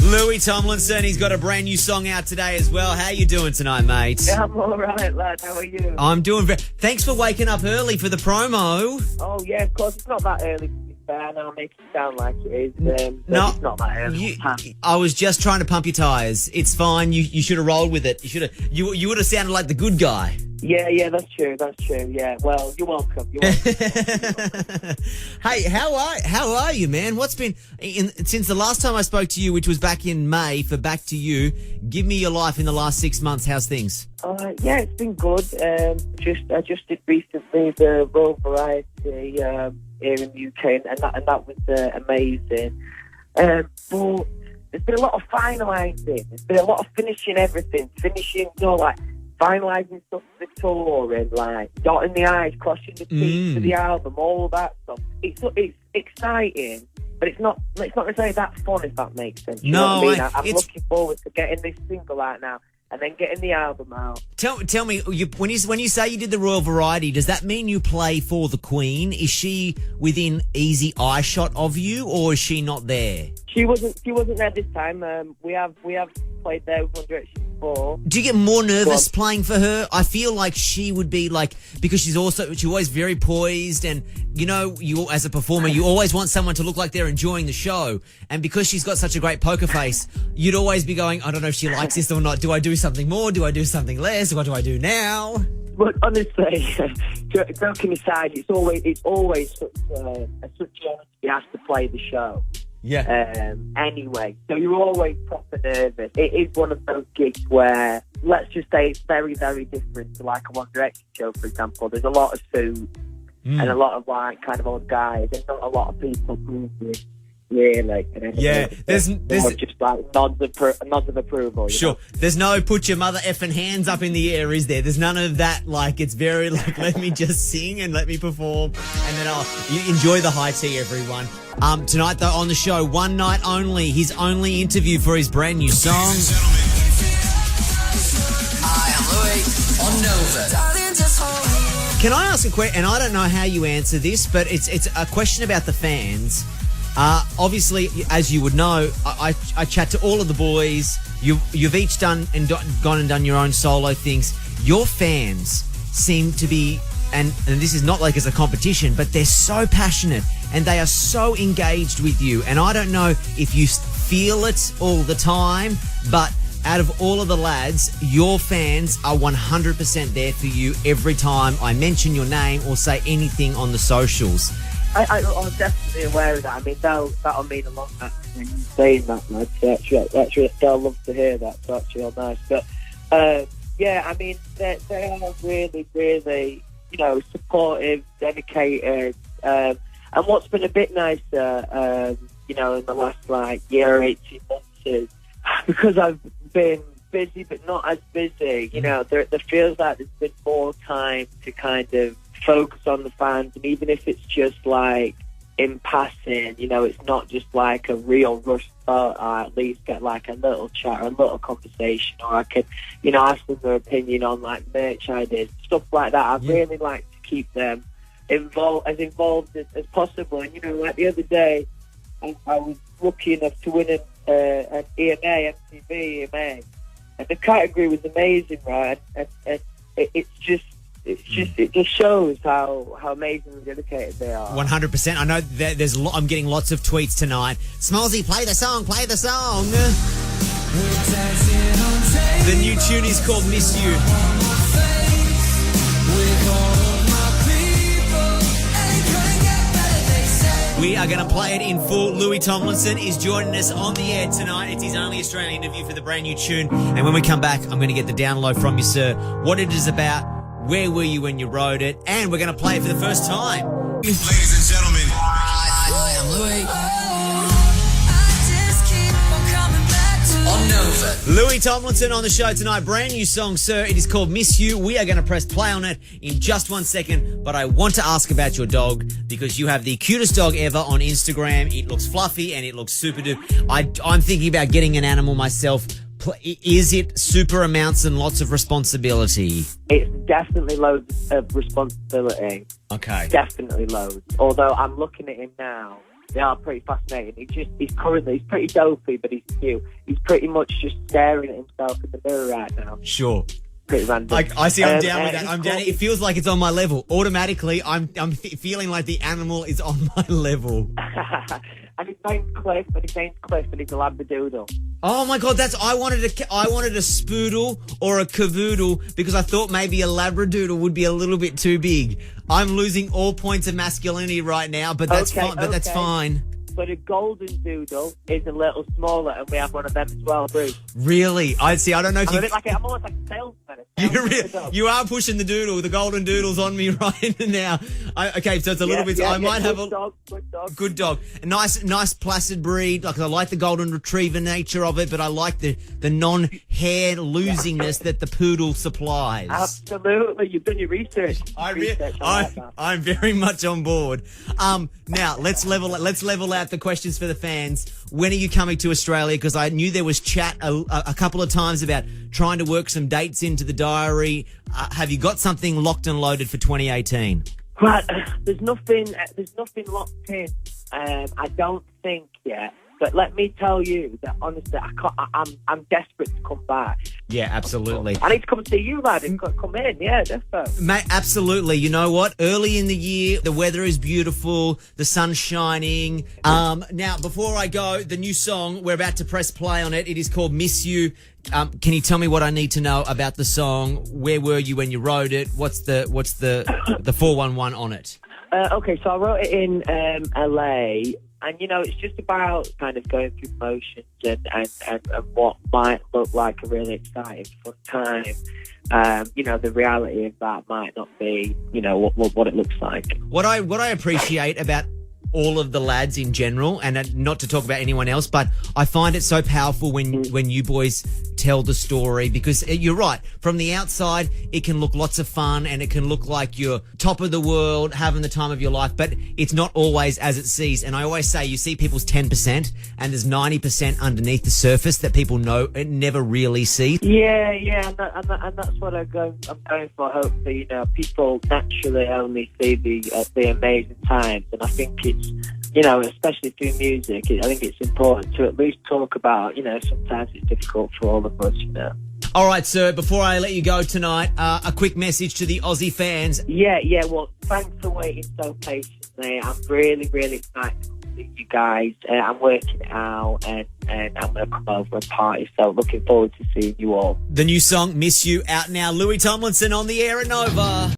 Louis Tomlinson, he's got a brand new song out today as well. How you doing tonight, mate? Yeah, I'm all right, lad. How are you? I'm doing very... Thanks for waking up early for the promo. Oh, yeah, of course. It's not that early, to be fair. Now I make it sound like it is. No, it's not that early. I was just trying to pump your tyres. It's fine. You should have rolled with it. You would have sounded like the good guy. Yeah, that's true. Yeah, well, you're welcome. Hey, how are you, man? What's been since the last time I spoke to you, which was back in May for Back to You? Give me your life in the last 6 months. How's things? Yeah, it's been good. I just did recently the Royal Variety here in the UK, and that was amazing. But there's been a lot of finalising. There's been a lot of finishing everything. Finalising stuff for the tour and dotting the I's, crossing the T's for the album, all that stuff. It's exciting, but it's not necessarily that fun, if that makes sense. You know what I mean? I'm looking forward to getting this single out now and then getting the album out. Tell me, when you say you did the Royal Variety, does that mean you play for the Queen? Is she within easy eye shot of you, or is she not there? She wasn't there this time. We have played there with One Direction before. Do you get more nervous playing for her? I feel like she would be because she's always very poised, and you as a performer, you always want someone to look like they're enjoying the show. And because she's got such a great poker face, you'd always be going, I don't know if she likes this or not. Do I do something more? Do I do something less? What do I do now? But honestly, joking aside, it's always such an honor to be asked to play the show. Yeah. Anyway, so you're always proper nervous. It is one of those gigs where, let's just say, it's very, very different to like a One Direction show, for example. There's a lot of suits and a lot of kind of old guys, and not a lot of people moving, really. Yeah, there's just nods of approval. Sure. There's no put your mother effing hands up in the air, is there? There's none of that. It's very let me just sing and let me perform, and then you enjoy the high tea, everyone. Tonight, though, on the show, one night only, his only interview for his brand new song. Ladies and gentlemen, I am Louis on Nova. Can I ask a question? And I don't know how you answer this, but it's a question about the fans. Obviously, as you would know, I chat to all of the boys. You've each gone and done your own solo things. Your fans seem to be, and this is not as a competition, but they're so passionate and they are so engaged with you. And I don't know if you feel it all the time, but out of all of the lads, your fans are 100% there for you every time I mention your name or say anything on the socials. I'm definitely aware of that. I mean, that'll mean a lot when you saying that, lad. Actually, they'll love to hear that. So actually, all nice. But yeah, I mean, they are really, really, supportive, dedicated. And what's been a bit nicer, in the last year or 18 months is because I've been busy but not as busy. There feels like there's been more time to kind of focus on the fans, and even if it's just in passing, it's not just a real rush thought. I at least get a little chat or a little conversation, or I can, ask them their opinion on merch ideas, stuff like that. I'd really like to keep them involved as possible. And the other day, I was lucky enough to win an EMA, MTV EMA, and the category was amazing, right? And it just shows how amazing and dedicated they are. 100%. I know that I'm getting lots of tweets tonight. Smallzy, play the song. The new tune is called Miss You. We are going to play it in full. Louis Tomlinson is joining us on the air tonight. It's his only Australian interview for the brand new tune. And when we come back, I'm going to get the download from you, sir. What it is about, where were you when you wrote it, and we're going to play it for the first time. Ladies and gentlemen, I am Louis on Nova. Louis Tomlinson on the show tonight. Brand new song, sir. It is called Miss You. We are going to press play on it in just 1 second, but I want to ask about your dog because you have the cutest dog ever on Instagram. It looks fluffy and it looks super duper. I'm thinking about getting an animal myself. Is it super amounts and lots of responsibility? It's definitely loads of responsibility. Okay. Definitely loads. Although I'm looking at him now, they are pretty fascinating. He's pretty dopey, but he's cute. He's pretty much just staring at himself in the mirror right now. Sure. Pretty random. I see. I'm down with that. I'm down. It feels like it's on my level. Automatically, I'm feeling like the animal is on my level. And his name's Cliff, and he's a Labradoodle. Oh my God, I wanted a spoodle or a cavoodle because I thought maybe a Labradoodle would be a little bit too big. I'm losing all points of masculinity right now, but that's fine. But that's fine. But a golden doodle is a little smaller, and we have one of them as well, Bruce. Really? I don't know if I'm almost like a salesman. You are pushing the doodle. The golden doodle's on me right now. Okay, so it's a little bit. I might have a good dog. A nice placid breed. Like I like the golden retriever nature of it, but I like the non-hair losingness that the poodle supplies. Absolutely, you've done your research. I'm very much on board. Now let's level out the questions for the fans. When are you coming to Australia? Because I knew there was chat a couple of times about trying to work some dates into the diary. Have you got something locked and loaded for 2018? Right, there's nothing locked in. I don't think yet. But let me tell you that honestly, I'm desperate to come back. Yeah, absolutely. I need to come see you, lad, and come in. Yeah, definitely. Mate, absolutely. You know what? Early in the year, the weather is beautiful, the sun's shining. Now, before I go, the new song, we're about to press play on it. It is called Miss You. Can you tell me what I need to know about the song? Where were you when you wrote it? What's the 411 on it? Okay, so I wrote it in LA. And, it's just about kind of going through motions and what might look like a really exciting, fun time. The reality of that might not be, what it looks like. What I appreciate about all of the lads in general, and not to talk about anyone else, but I find it so powerful when you boys tell the story, because you're right. From the outside, it can look lots of fun and it can look like you're top of the world, having the time of your life, but it's not always as it sees. And I always say you see people's 10% and there's 90% underneath the surface that people never really see. Yeah, and that's what I'm going for. Hopefully, people naturally only see the amazing times, and I think it's, especially through music, I think it's important to at least talk about, sometimes it's difficult for all of us, All right, sir, before I let you go tonight, a quick message to the Aussie fans. Yeah, well, thanks for waiting so patiently. I'm really, really excited to see you guys. I'm working it out, and I'm going to come over and party, so looking forward to seeing you all. The new song, Miss You, out now. Louis Tomlinson on the air at Nova.